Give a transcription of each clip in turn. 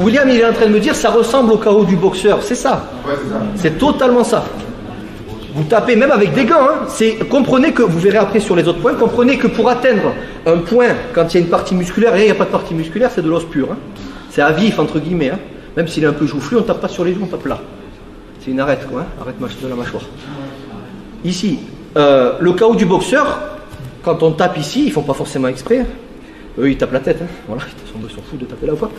William, il est en train de me dire, ça ressemble au KO du boxeur. C'est ça. Ouais, c'est ça. C'est totalement ça. Vous tapez même avec des gants. Hein. Comprenez que, vous verrez après sur les autres points, comprenez que pour atteindre un point, quand il y a une partie musculaire, et il n'y a pas de partie musculaire, c'est de l'os pur. Hein. C'est à vif, entre guillemets. Hein. Même s'il est un peu joufflu, on ne tape pas sur les joues, on tape là. C'est une arête, quoi. Hein. Arrête de la mâchoire. Ici, le KO du boxeur, quand on tape ici, ils ne font pas forcément exprès. Eux, ils tapent la tête. Hein. Voilà, ils s'en foutent de taper là ou quoi.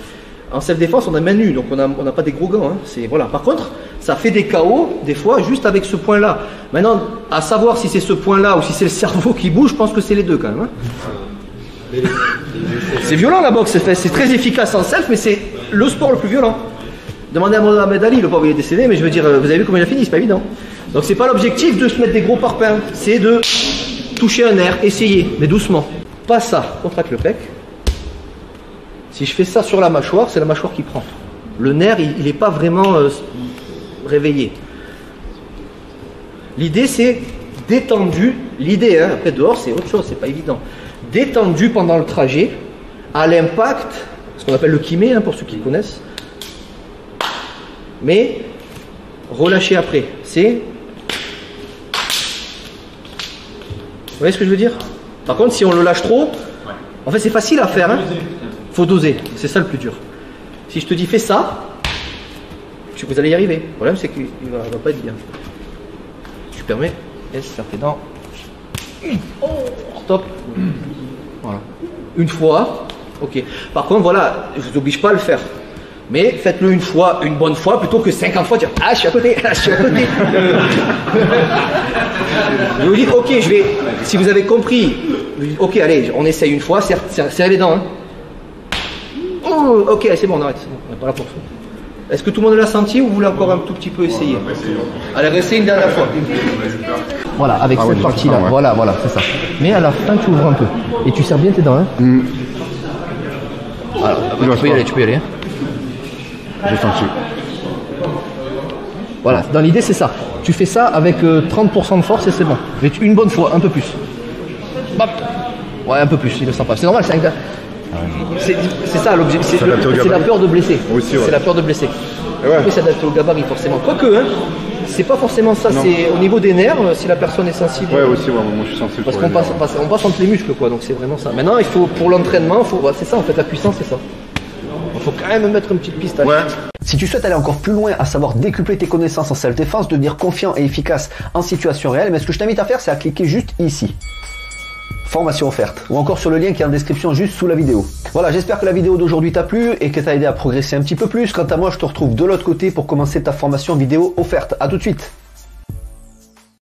En self-défense, on a main nue, donc on n'a pas des gros gants. Hein. Voilà. Par contre, ça fait des KO, des fois, juste avec ce point-là. Maintenant, à savoir si c'est ce point-là ou si c'est le cerveau qui bouge, je pense que c'est les deux quand même. Hein. C'est violent la boxe, c'est très efficace en self, mais c'est le sport le plus violent. Demandez à Mohamed Ali, le pauvre il est décédé, mais je veux dire, vous avez vu comment il a fini, c'est pas évident. Donc c'est pas l'objectif de se mettre des gros parpaings, c'est de toucher un nerf, essayer, mais doucement. Pas ça, contracte le pec. Si je fais ça sur la mâchoire, c'est la mâchoire qui prend. Le nerf, il n'est pas vraiment réveillé. L'idée, c'est détendu. L'idée, hein, après dehors, c'est autre chose, c'est pas évident. Détendu pendant le trajet, à l'impact, ce qu'on appelle le kimé, hein, pour ceux qui connaissent. Mais relâché après. C'est... Vous voyez ce que je veux dire? Par contre, si on le lâche trop, en fait, c'est facile à faire. Hein. Faut doser, c'est ça le plus dur. Si je te dis fais ça, vous allez y arriver. Le problème c'est qu'il ne va pas être bien. Tu permets, laisse faire tes dents. Stop. Voilà. Une fois, ok. Par contre, voilà, je vous oblige pas à le faire. Mais faites-le une fois, une bonne fois, plutôt que 50 fois dire ah je suis à côté, ah je suis à côté. Vous dites ok, je vais. Si vous avez compris, vous dites ok, allez, on essaye une fois, serrez les dents. Hein. Oh, ok, c'est bon, on arrête. On n'est pas là pour ça. Est-ce que tout le monde l'a senti ou vous voulez encore un tout petit peu essayer? Allez, restez une dernière fois. Voilà, avec cette partie-là. Ouais. Voilà, c'est ça. Mais à la fin, tu ouvres un peu. Et tu serres bien tes dents. Hein. Alors, tu peux y aller. Hein. J'ai senti. Voilà, dans l'idée, c'est ça. Tu fais ça avec 30% de force et c'est bon. Mais une bonne fois, un peu plus. Bap. Ouais, un peu plus, il ne sent pas. C'est normal, c'est un... C'est ça l'objectif, c'est la peur de blesser. C'est la peur de blesser. Ouais. S'adapter au gabarit forcément. Quoique, hein, c'est pas forcément ça, c'est au niveau des nerfs, si la personne est sensible. Ouais, aussi, moi je suis sensible. Parce qu'on passe entre les muscles, quoi, donc c'est vraiment ça. Maintenant, il faut, pour l'entraînement, c'est ça en fait, la puissance, c'est ça. Il faut quand même mettre une petite pistache. Ouais. Si tu souhaites aller encore plus loin, à savoir décupler tes connaissances en self-défense, devenir confiant et efficace en situation réelle, mais ce que je t'invite à faire, c'est à cliquer juste ici. Formation offerte, ou encore sur le lien qui est en description juste sous la vidéo. Voilà, j'espère que la vidéo d'aujourd'hui t'a plu et que t'a aidé à progresser un petit peu plus. Quant à moi, je te retrouve de l'autre côté pour commencer ta formation vidéo offerte. À tout de suite.